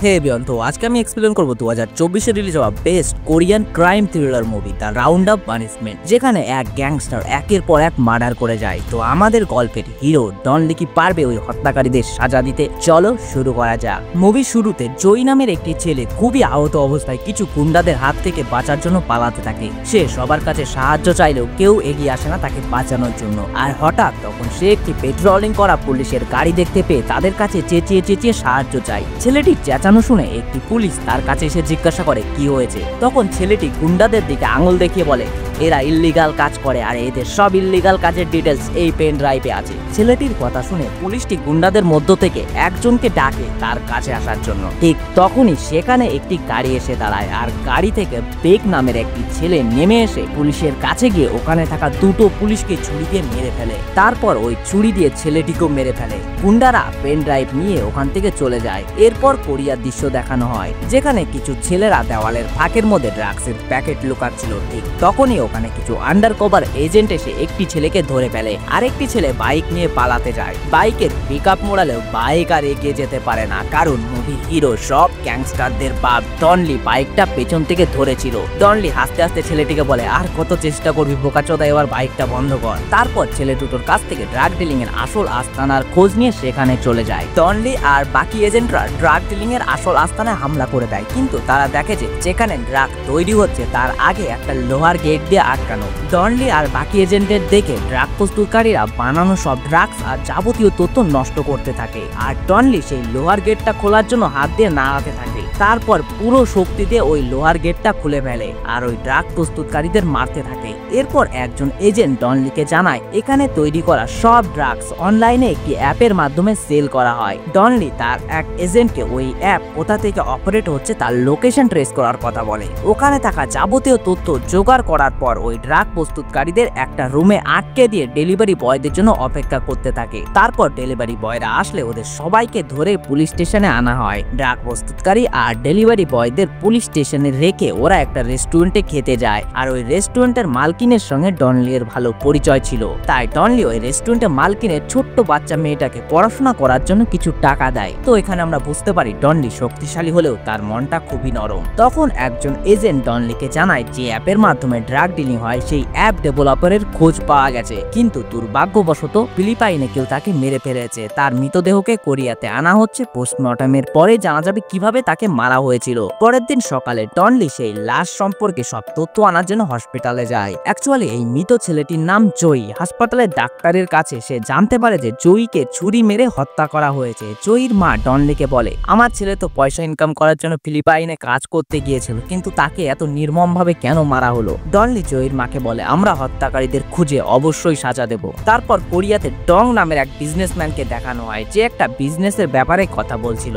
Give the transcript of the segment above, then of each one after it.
হে everyone, তো আজকে আমি এক্সপ্লেন করব 2024 এ রিলিজ হওয়া best Korean crime thriller movie the round up punishment, যেখানে এক গ্যাংস্টার একের পর এক মার্ডার করে যায়। তো আমাদের গল্পের হিরো ডন লি কি পারবে ওই হত্যাকারীদের সাজা দিতে? চলো শুরু করা যাক। মুভির শুরুতে জয়ী নামের একটি ছেলে খুবই আহত অবস্থায় কিছু গুন্ডাদের হাত থেকে বাঁচার জন্য পালাতে থাকে। সে সবার কাছে সাহায্য চাইলেও কেউ এগিয়ে আসে না তাকে বাঁচানোর জন্য। আর হঠাৎ তখন সে একটি পেট্রোলিং করা পুলিশের গাড়ি দেখতে পেয়ে তাদের কাছে চেঁচিয়ে সাহায্য চায়। ছেলেটির চেঁচানো শুনে একটি পুলিশ তার কাছে এসে জিজ্ঞাসা করে কি হয়েছে। তখন ছেলেটি গুন্ডাদের দিকে আঙুল দেখিয়ে বলে এরা ইল্লিগাল কাজ করে আর এদের সব ইল্লিগাল কাজের ডিটেলস এই পেন ড্রাইভে আছে। ছেলেটির কথা শুনে পুলিশটি গুন্ডাদের মধ্য থেকে একজনকে ডাকে তার কাছে আসার জন্য। ঠিক তখনই সেখানে একটি গাড়ি এসে দাঁড়ায় আর গাড়ি থেকে বেক নামের একটি ছেলে নেমে এসে পুলিশের কাছে গিয়ে ওখানে থাকা দুটো পুলিশকে ছুরি দিয়ে মেরে ফেলে। তারপর ওই ছুরি দিয়ে ছেলেটিকেও মেরে ফেলে। গুন্ডারা পেন ড্রাইভ নিয়ে ওখান থেকে চলে যায়। এরপর কোরিয়ার দৃশ্য দেখানো হয় যেখানে কিছু ছেলেরা দেওয়ালের ফাঁকের মধ্যে ড্রাগসের প্যাকেট লুকাচ্ছিল। ঠিক তখনই ওখানে কিছু আন্ডার কভার এজেন্ট এসে একটি ছেলেকে ধরে ফেলে। আরেকটি ছেলে বাইক নিয়ে পালাতে যায়। বাইকের পিকআপ মোড়ালেও বাইক আর এগিয়ে যেতে পারে না, কারণ মুভির হিরো সব গ্যাংস্টারদের বাপ ডন লি বাইকটা পেছন থেকে ধরেছিল। ডন লি হাসতে হাসতে ছেলেটিকে বলে আর কত চেষ্টা করবি বোকাচোদা, এবার বাইকটা বন্ধ কর। তারপর ছেলে দুটোর কাছ থেকে ড্রাগ ডিলিং এর আসল আস্তানার খোঁজ নিয়ে সেখানে চলে যায়। ডন লি আর বাকি এজেন্টরা ড্রাগ ডিলিং এর আসল আস্তানায় হামলা করে দেয়, কিন্তু তারা দেখে যে যেখানে ড্রাগ তৈরি হচ্ছে তার আগে একটা লোহার গেট দিয়ে আটকানো। ডন লি আর বাকি এজেন্টের দেখে ড্রাগ প্রস্তুতকারীরা বানানো সব ড্রাগস আর যাবতীয় তথ্য নষ্ট করতে থাকে। আর ডন লি সেই লোহার গেটটা খোলার জন্য হাত দিয়ে নাড়াতে থাকে। তারপর পুরো শক্তি দিয়ে ওই লোহার গেটটা খুলে ফেলে আর ওই ড্রাগ প্রস্তুতকারীদের মারতে থাকে। এরপর একজন এজেন্ট ডন লিকে জানায় এখানে তৈরি করা সব ড্রাগস অনলাইনে একটি অ্যাপের মাধ্যমে সেল করা হয়। ডন লি তার এক এজেন্টকে ওই অ্যাপ কোথা থেকে অপারেট হচ্ছে তার লোকেশন ট্রেস করার কথা বলে। ওখানে থাকা যাবতীয় তথ্য জোগাড় করার পর ওই ড্রাগ প্রস্তুতকারীদের একটা রুমে আটকে দিয়ে ডেলিভারি বয়দের জন্য অপেক্ষা করতে থাকে। তারপর ডেলিভারি বয়রা আসলে ওদের সবাইকে ধরে পুলিশ স্টেশনে আনা হয়। ড্রাগ প্রস্তুতকারী আর ডেলিভারি বয়দের পুলিশ স্টেশনে রেখে ওরা একটা রেস্টুরেন্টে খেতে যায়। আর ওই রেস্টুরেন্টের মালকিনের সঙ্গে ডন লি এর ভালো পরিচয় ছিল, তাই ডন লি ওই রেস্টুরেন্টের মালকিনের ছোট্ট বাচ্চা মেয়েটাকে পড়াশোনা করার জন্য কিছু টাকা দেয়। তো এখানে আমরা বুঝতে পারি ডন লি শক্তিশালী হলেও তার মনটা খুবই নরম। তখন একজন এজেন্ট ডন লিকে জানায় যে অ্যাপের মাধ্যমে ড্রাগ ডিলিং হয় সেই অ্যাপ ডেভেলপারের খোঁজ পাওয়া গেছে, কিন্তু দুর্ভাগ্যবশত ফিলিপাইনে কেউ তাকে মেরে ফেলেছে। তার মৃতদেহকে কোরিয়াতে আনা হচ্ছে। পোস্টমর্টমের পরে জানা যাবে কিভাবে তাকে মারা হয়েছিল। পরের দিন সকালে ডন লি সেই লাশ সম্পর্কে সব তথ্য আনার জন্য হসপিটালে যায়। অ্যাকচুয়ালি এই মৃত ছেলেটির নাম জয়ী। হাসপাতালের ডাক্তারের কাছে সে জানতে পারে যে জয়ীকে ছুরি মেরে হত্যা করা হয়েছে। জয়ীর মা ডন লিকে বলে আমার ছেলে তো পয়সা ইনকাম করার জন্য ফিলিপাইনে কাজ করতে গিয়েছিল, কিন্তু তাকে এত নির্মম ভাবে কেন মারা হলো? ডন লি জয়ীর মাকে বলে আমরা হত্যাকারীদের খুঁজে অবশ্যই সাজা দেব। তারপর কোরিয়াতে ডং নামের এক বিজনেসম্যানকে দেখানো হয় যে একটা বিজনেসের ব্যাপারে কথা বলছিল।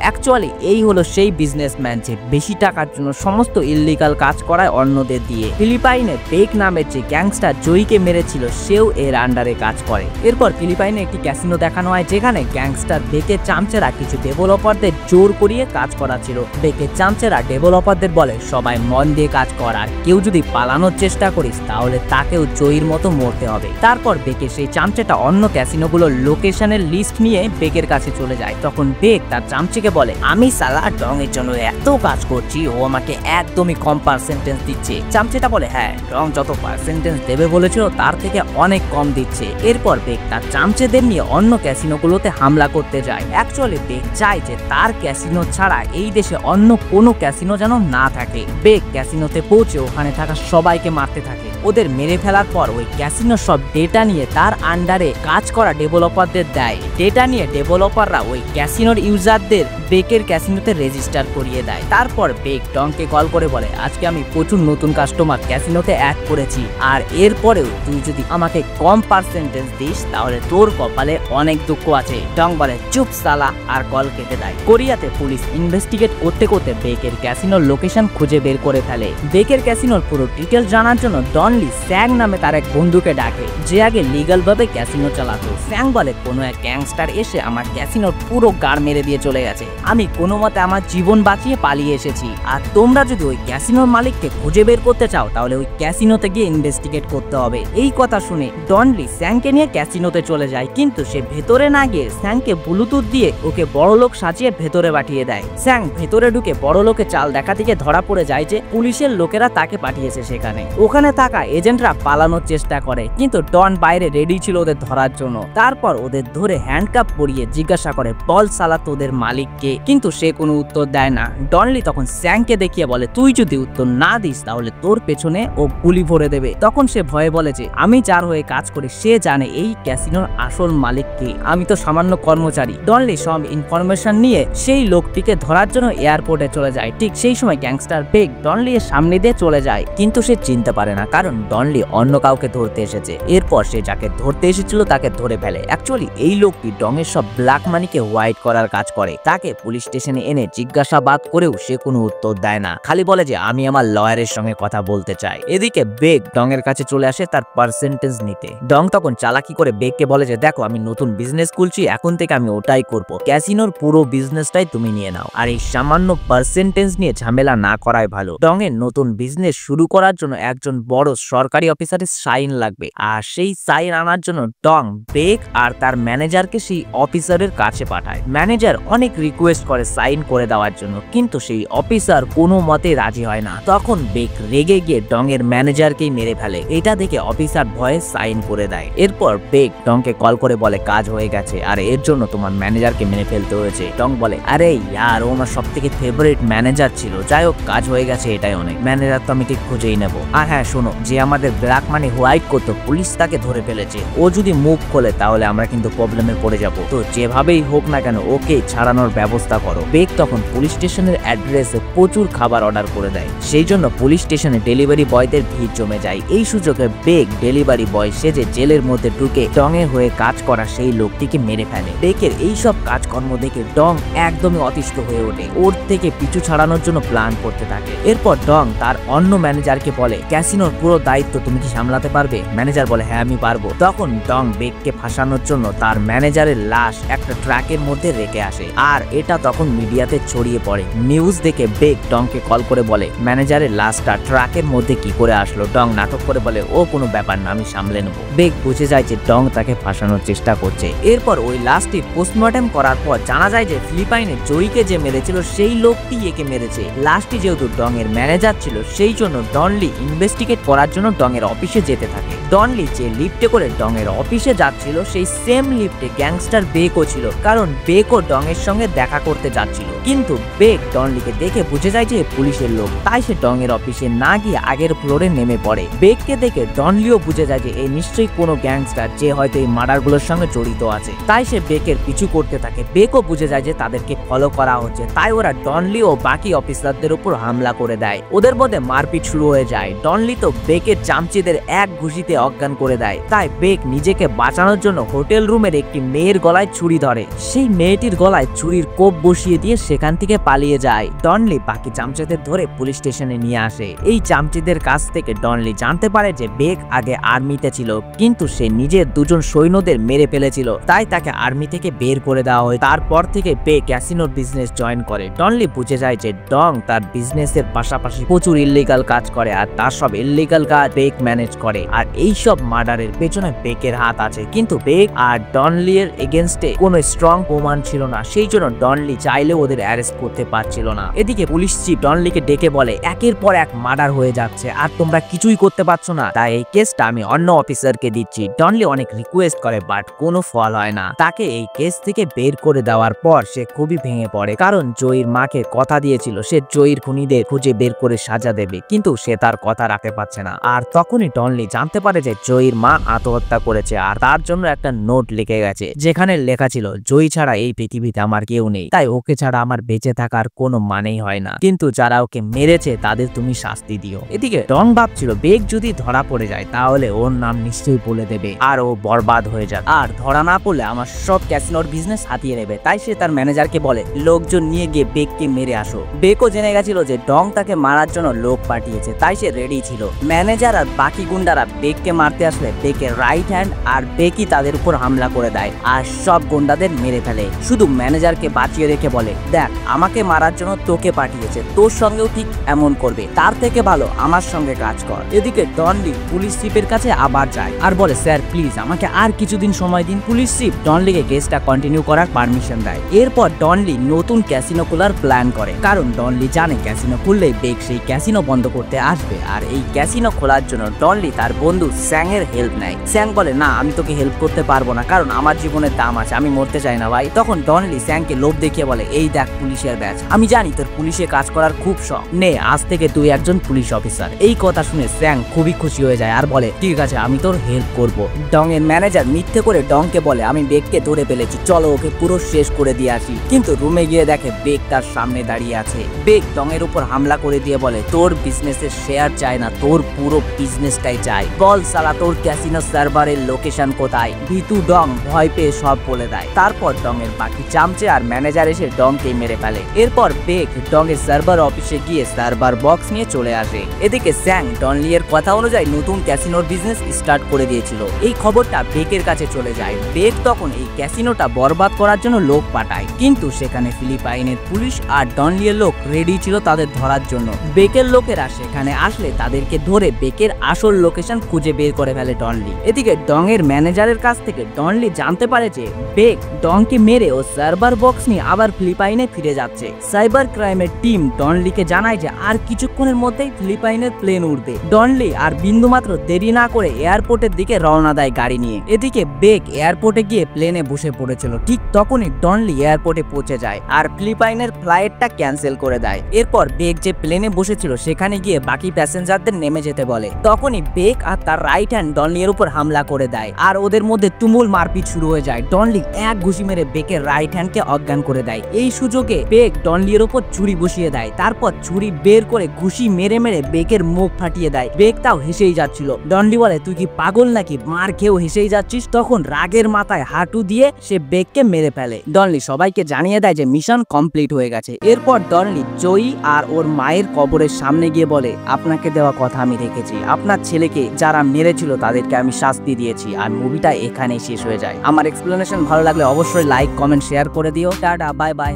অ্যাকচুয়ালি এই হলো সেই বিজনেসম্যান যে বেশি টাকার জন্য সমস্ত ইল্লিগাল কাজ করায় অন্যদের দিয়ে। ফিলিপাইনে বেক নামের যে গ্যাংস্টার জয়ীকে মেরেছিল সেও এর আন্ডারে কাজ করে। এরপর ফিলিপাইনে একটি ক্যাসিনো দেখানো হয় যেখানে গ্যাংস্টার বেকের চামচেরা কিছু ডেভেলপারদের জোর করিয়ে কাজ করাচ্ছিল। বেকের চামচেরা ডেভেলপারদের বলে সবাই মন দিয়ে কাজ কর, আর কেউ যদি পালানোর চেষ্টা করিস তাহলে তাকেও জয়ীর মতো মরতে হবে। তারপর বেকের সেই চামচেটা অন্য ক্যাসিনোগুলোর লোকেশনের লিস্ট নিয়ে বেকের কাছে চলে যায়। তখন বেক তার চামচিকে বলে আমি সালা ডং এর জন্য এত কাজ করছি, ও আমাকে একদমই কম পার্সেন্টেজ দিচ্ছে। চামচেটা বলে হ্যাঁ, ডং যত পার্সেন্টেজ দেবে বলেছিল তার থেকে অনেক কম দিচ্ছে। এরপর বেক তার চামচেদের নিয়ে অন্য ক্যাসিনোগুলোতে হামলা করতে যায়। অ্যাকচুয়ালি বেক চায় যে তার ক্যাসিনো ছাড়া এই দেশে অন্য কোনো ক্যাসিনো যেন না থাকে। বেক ক্যাসিনোতে পৌঁছে ওখানে থাকা সবাইকে মারতে থাকে। ওদের মেরে ফেলার পর ওই ক্যাসিনোর সব ডেটা নিয়ে তার আন্ডারে কাজ করা ডেভেলপারদের দেয়। ডেটা নিয়ে ডেভেলপাররা ওই ক্যাসিনোর ইউজারদের বেকের ক্যাসিনোতে রেজিস্টার করিয়ে দেয়। তারপর বেক ডংকে কল করে বলে আজকে আমি প্রচুর নতুন কাস্টমার ক্যাসিনোতে অ্যাড করেছি, আর এরপরেও তুই যদি আমাকে কম পার্সেন্টেজ দিস তাহলে তোর কপালে অনেক দুঃখ আছে। ডং বলে চুপ সালা, আর কল কেটে দেয়। কোরিয়াতে পুলিশ ইনভেস্টিগেট করতে করতে বেকের ক্যাসিনোর লোকেশন খুঁজে বের করে ফেলে। বেকের ক্যাসিনোর পুরো ডিটেল জানার জন্য ডন ডনলি স্যাং নামে তার এক বন্ধুকে ডাকে, যে আগে লিগাল ভাবে ক্যাসিনো চালাতো। স্যাং বলে, কোনো এক গ্যাংস্টার এসে আমার ক্যাসিনোর পুরো গাড় মেরে দিয়ে চলে গেছে, আমি কোনো মতে আমার জীবন বাঁচিয়ে পালিয়ে এসেছি, আর তোমরা যদি ওই ক্যাসিনোর মালিককে খুঁজে বের করতে চাও তাহলে ওই ক্যাসিনোতে গিয়ে ইনভেস্টিগেট করতে হবে। এই কথা শুনে ডনলি স্যাংকে নিয়ে ক্যাসিনোতে চলে যায়, কিন্তু সে ভেতরে না গিয়ে স্যাংকে ব্লুটুথ দিয়ে ওকে বড়লোক সাজিয়ে ভেতরে পাঠিয়ে দেয়। স্যাং ভেতরে ঢুকে বড়লোকে চাল দেখা থেকে ধরা পড়ে যায় যে পুলিশের লোকেরা তাকে পাঠিয়েছে সেখানে। ওখানে থাকা এজেন্টরা পালানোর চেষ্টা করে, কিন্তু ডন বাইরে রেডি ছিল ওদের ধরার জন্য। তারপর ওদের ধরে হ্যান্ডকাপ পরিয়ে জিজ্ঞাসা করে, বল সালা তোদের মালিককে, কিন্তু সে কোনো উত্তর দেয় না। ডনলি তখন স্যাংকে দেখিয়ে বলে, তুই যদি উত্তর না দিস তাহলে তোর পেছনে ও গুলি ভরে দেবে। তখন সে ভয়ে বলে যে আমি যার হয়ে কাজ করি সে জানে এই ক্যাসিনোর আসল মালিককে, আমি তো সামান্য কর্মচারী। ডনলি সব ইনফরমেশন নিয়ে সেই লোকটিকে ধরার জন্য এয়ারপোর্টে চলে যায়। ঠিক সেই সময় গ্যাংস্টার বেগ ডনলি এর সামনে দিয়ে চলে যায়, কিন্তু সে চিনতে পারে না, কারণ ডনলি অন্য কাউকে ধরতে এসেছে। এরপর সে যাকে ধরতে এসেছিল তাকে ধরে ফেলে। অ্যাকচুয়ালি এই লোকটি ডংয়ের সব ব্ল্যাক মানিকে হোয়াইট করার কাজ করে। তাকে পুলিশ স্টেশনে এনে জিজ্ঞাসাবাদ করেও সে কোনো উত্তর দেয় না, খালি বলে যে আমি আমার লয়ারের সঙ্গে কথা বলতে চাই। এদিকে বেগ ডং এর কাছে চলে আসে তার পার্সেন্টেজ নিতে। ডং তখন চালাকি করে বেগকে বলে যে দেখো, আমি নতুন বিজনেস খুলছি, এখন থেকে আমি ওটাই করব, ক্যাসিনোর পুরো বিজনেসটাই তুমি নিয়ে নাও, আর এই সামান্য পার্সেন্টেজ নিয়ে ঝামেলা না করাই ভালো। ডং এর নতুন বিজনেস শুরু করার জন্য একজন বড় সরকারি অফিসারের সাইন লাগবে, আর সেই সাইন আনার জন্য ডং বেগ আর তার ম্যানেজারকে সেই অফিসারের কাছে পাঠায়। ম্যানেজার অনেক রিকোয়েস্ট করে সাইন করে দেওয়ার জন্য, কিন্তু সেই অফিসার কোনো মতে রাজি হয় না। তখন বেগ রেগে গিয়ে ডং এর ম্যানেজারকেই মেরে ফেলে। এটা দেখে অফিসার ভয়ে সাইন করে দেয়। এরপর বেগ ডংকে কল করে বলে কাজ হয়ে গেছে, আর এর জন্য তোমার ম্যানেজারকে মেরে ফেলতে হয়েছে। ডং বলে, আরে ইয়ার, ও আমার সব থেকে ফেভারিট ম্যানেজার ছিল, যাই হোক কাজ হয়ে গেছে এটাই অনেক, ম্যানেজার তো আমি ঠিক খুঁজেই নেবো। আর হ্যাঁ শোনো, যে আমাদের ব্ল্যাক মানি হোয়াইট করতো পুলিশ তাকে ধরে ফেলেছে, ও যদি মুখ খোলে তাহলে আমরা কিন্তু প্রবলেমে পড়ে যাব, তো যেভাবেই হোক না কেন ওকে ছাড়ানোর ব্যবস্থা করো। বেগ তখন পুলিশ স্টেশনের অ্যাড্রেসে প্রচুর খাবার অর্ডার করে দেয়, সেই জন্য পুলিশ স্টেশনে ডেলিভারি বয়দের ভিড় জমে যায়। এই সুযোগে বেগ ডেলিভারি বয় সেজে জেলের মধ্যে ঢুকে ডং এর হয়ে কাজ করা সেই লোকটিকে মেরে ফেলে। বেগের এইসব কাজকর্ম দেখে ডং একদমই অতিষ্ঠ হয়ে ওঠে, ওর থেকে পিছু ছাড়ানোর জন্য প্ল্যান করতে থাকে। এরপর ডং তার অন্য ম্যানেজারকে বলে, ক্যাসিনোর পুরো দায়িত্ব তুমি কি সামলাতে পারবে? ম্যানেজার বলে, হ্যাঁ আমি পারবো। তখন ডং বেগকে ফাঁসানোর জন্য তার ম্যানেজারের লাশ একটা ট্রাকের মধ্যে রেখে আসে, আর এটা তখন মিডিয়াতে ছড়িয়ে পড়ে। নিউজ দেখে বেগ ডংকে কল করে বলে, ম্যানেজারের লাশটা ট্রাকের মধ্যে কি করে আসলো? ডং নাটক করে বলে, ও কোনো ব্যাপার না, আমি সামলে নেবো। বেগ বুঝে যায় যে ডং তাকে ফাঁসানোর চেষ্টা করছে। এরপর ওই লাশটি পোস্টমর্টেম করার পর জানা যায় যে ফিলিপাইনে জয়ীকে যে মেরেছিল সেই লোকটি একে মেরেছে। লাশটি যেহেতু ডং এর ম্যানেজার ছিল সেই জন্য ডনলি ইনভেস্টিগেট করার জন্য ডং এর অফিসে যেতে থাকে। ডনলি যে লিফটে করে ডং এর অফিসে যাচ্ছিল সেই সেম লিফটে গ্যাংস্টার বেকও ছিল, কারণ বেকও ডং এর সঙ্গে দেখা করতে যাচ্ছিল। কিন্তু বেক ডনলিকে দেখে বুঝে যায় যে পুলিশের লোক, তাই সে ডং এর অফিসে না গিয়ে আগের ফ্লোরে নেমে পড়ে। বেককে দেখে ডনলিও বুঝে যায় যে এই নিশ্চয়ই কোনো গ্যাংস্টার যে হয়তো এই মার্ডারগুলোর সঙ্গে জড়িত আছে, তাই সে বেকের পিছু করতে থাকে। বেকও বুঝে যায় যে তাদেরকে ফলো করা হচ্ছে, তাই ওরা ডনলি ও বাকি অফিসারদের উপর হামলা করে দেয়। ওদের মধ্যে মারপিট শুরু হয়ে যায়। ডনলি তো বেকের চামচিদের এক ঘুষিতে অজ্ঞান করে দেয়, তাই বেক নিজেকে বাঁচানোর জন্য হোটেল রুমের একটি মেয়ের গলায় ছুরি ধরে। সেই মেয়েটির গলায় ছুরির কোপ বসিয়ে দিয়ে সেখান থেকে পালিয়ে যায়। ডনলি বাকি চামচিদের ধরে পুলিশ স্টেশনে নিয়ে আসে। এই চামচিদের কাছ থেকে ডনলি জানতে পারে যে বেক আগে আর্মিতে ছিল, কিন্তু সে নিজের দুজন সৈন্যদের মেরে ফেলেছিল, তাই তাকে আর্মি থেকে বের করে দেওয়া হয়। তারপর থেকে বেক ক্যাসিনোর বিজনেস জয়েন করে। ডনলি বুঝে যায় যে ডং তার বিজনেসের পাশাপাশি প্রচুর ইল্লিগাল কাজ করে, আর তার সব ইল্লিগাল কাজ বেক ম্যানেজ করে, আর এই সব মার্ডারের পেছনে বেকের হাত আছে। কিন্তু বেক আর ডনলি এর এগেইনস্টে কোনো স্ট্রং প্রমাণ ছিল না, সেই জন্য ডনলি চাইলে ওদের অ্যারেস্ট করতে পারছিল না। এদিকে পুলিশ চিফ ডনলিকে ডেকে বলে, একের পর এক মার্ডার হয়ে যাচ্ছে আর তোমরা কিছুই করতে পারছো না, তাই এই কেসটা আমি অন্য অফিসারকে দিচ্ছি। ডনলি অনেক রিকোয়েস্ট করে, বাট কোনো ফল হয় না। তাকে এই কেস থেকে বের করে দেওয়ার পর সে খুবই ভেঙে পড়ে, কারণ জয়ীর মাকে কথা দিয়েছিল সে জয়ীর খুনিদের খুঁজে বের করে সাজা দেবে, কিন্তু সে তার কথা রাখতে পারছে না। আর তখনই ডনলি জানতে পারে যে জয়ীর মা আত্মহত্যা করেছে, আর তার জন্য একটা নোট লিখে গেছে, যেখানে লেখা ছিল, জয়ী ছাড়া এই পৃথিবীতে আমার কেউ নেই, তাই ওকে ছাড়া আমার বেঁচে থাকার কোনো মানেই হয় না, কিন্তু যারা ওকে মেরেছে তাদের তুমি শাস্তি দিও। এদিকে ডং ভাবছিল বেগ যদি ধরা পড়ে যায় তাহলে ওর নাম নিশ্চয়ই বলে দেবে আর ও বরবাদ হয়ে যাবে, আর ধরা না পড়লে আমার সব ক্যাসিনোর বিজনেস হাতিয়ে নেবে। তাই সে তার ম্যানেজারকে বলে, লোকজন নিয়ে গিয়ে বেগকে মেরে আসো। বেকও জেনে গেছিল যে ডং তাকে মারার জন্য লোক পাঠিয়েছে, তাই সে রেডি ছিল। ম্যানেজার আর বাকি গুন্ডারা বেককে মারতে আসলে বেকের রাইট হ্যান্ড আর বেকই তাদের উপর হামলা করে দেয় আর সব গুন্ডাদের মেরে ফেলে। শুধু ম্যানেজারকে বাঁচিয়ে রেখে বলে, দেখ আমাকে মারার জন্য তোকে পাঠিয়েছে, তোর সঙ্গেও ঠিক এমন করবে, তার থেকে ভালো আমার সঙ্গে কাজ কর। এদিকে ডনলি পুলিশ চিফের কাছে আবার যায় আর বলে, স্যার প্লিজ আমাকে আর কিছুদিন সময় দিন। পুলিশ চিফ ডনলিকে কেসটা কন্টিনিউ করার পারমিশন দেয়। এরপর ডনলি নতুন ক্যাসিনো খোলার প্ল্যান করে, কারণ ডনলি জানে ক্যাসিনো খুললেই বেক সেই ক্যাসিনো বন্ধ করতে আসবে। আর এই ক্যাসিনো খোলার জন্য ডনলি তার বন্ধু স্যাং এর হেল্প নেয়। স্যাং বলে, না আমি তোকে হেল্প করতে পারবো না, কারণ আমার জীবনের দাম আছে, আমি মরতে চাই না ভাই। তখন ডনলি স্যাংকে লোভ দেখিয়ে বলে, এই দেখ পুলিশের ব্যাচ, আমি জানি তোর পুলিশে কাজ করার খুব শখ, নে আজ থেকে তুই একজন পুলিশ অফিসার। এই কথা শুনে স্যাং খুবই খুশি হয়ে যায় আর বলে, ঠিক আছে আমি তোর হেল্প করব। ডং এর ম্যানেজার মিথ্যে করে ডংকে বলে, আমি বেককে ধরে ফেলেছি, চলো ওকে পুরো শেষ করে দিয়ে আসি। কিন্তু রুমে গিয়ে দেখে বেক তার সামনে দাঁড়িয়ে আছে। বেক ডং এর উপর হামলা করে দিয়ে বলে, তোর বিজনেসের শেয়ার চাই না, তোর পুরো বিজনেসটাই চাই, বল সালা তোর ক্যাসিনো সার্ভারের লোকেশন কোথায়। ভিতু ডং ভয় পেয়ে সব বলে দেয়। তারপর ডং এর বাকি চামচে আর ম্যানেজার এসে ডংকে মেরে ফেলে। এরপর বেক ডং এর সার্ভার অফিসে গিয়ে সার্ভার বক্স নিয়ে চলে আসে। এদিকে স্যাং ডনলি এর কথা অনুযায়ী নতুন ক্যাসিনোর বিজনেস স্টার্ট করে দিয়েছিল। এই খবরটা বেকের কাছে চলে যায়। বেক তখন এই ক্যাসিনোটা বরবাদ করার জন্য লোক পাঠায়, কিন্তু সেখানে ফিলিপাইনের পুলিশ আর ডনলি এর লোক রেডি ছিল তাদের ধরার জন্য। বেকের লোকেরা সেখানে আসলে তাদেরকে ধরে বেকের আসল লোকেশন খুঁজে বের করে ফেলে ডনলি। এদিকে ডং এর ম্যানেজারের কাছ থেকে ডনলি জানতে পারে যে বেক ডংকে মেরে ও সার্ভার বক্স নিয়ে আবার ফিলিপাইনে ফিরে যাচ্ছে। সাইবার ক্রাইমের টিম ডনলিকে জানায় যে আর কিছুক্ষণের মধ্যেই ফিলিপাইনের প্লেন উঠবে। ডনলি আর বিন্দুমাত্র দেরি না করে এয়ারপোর্টের দিকে রওনা দেয় গাড়ি নিয়ে। এদিকে বেক এয়ারপোর্টে গিয়ে প্লেনে বসে পড়েছিল। ঠিক তখনই ডনলি এয়ারপোর্টে পৌঁছে যায় আর ফিলিপাইনের ফ্লাইটটা ক্যান্সেল করে দেয়। এরপর বেক যে প্লেনে বসেছিল সেখানে গিয়ে বাকি প্যাসেঞ্জারদের নেমে যেতে বলে। তখনই বেক আর তার রাইট হ্যান্ড ডনলি এর উপর হামলা করে দেয় আর ওদের মধ্যে তুমুল মারপিট শুরু হয়ে যায়। ডনলি এক ঘুষি মেরে বেকের রাইট হ্যান্ডকে অজ্ঞান করে দেয়। এই সুযোগে বেক ডনলি এর উপর ছুরি বসিয়ে দেয়। তারপর ছুরি বের করে ঘুষি মেরে মেরে বেকের মুখ ফাটিয়ে দেয়। বেক তাও হেসেই যাচ্ছিল। ডনলি বলে, তুই কি পাগল নাকি, মার খেয়েও হেসেই যাচ্ছিস? তখন রাগের মাথায় হাঁটু দিয়ে সে বেককে মেরে ফেলে। ডনলি সবাইকে জানিয়ে দেয় যে মিশন কমপ্লিট হয়ে গেছে। এরপর ডনলি জয়ী আর ওর মায়ের কবরের সামনে গিয়ে বলে, আপনাকে দেওয়া কথা আমি রেখেছি, আপনার ছেলেকে যারা মেরেছিল তাদেরকে আমি শাস্তি দিয়েছি। আর মুভিটা এখানেই শেষ হয়ে যায়। আমার এক্সপ্লেনেশন ভালো লাগলে অবশ্যই লাইক কমেন্ট শেয়ার করে দিও। Tata bye bye.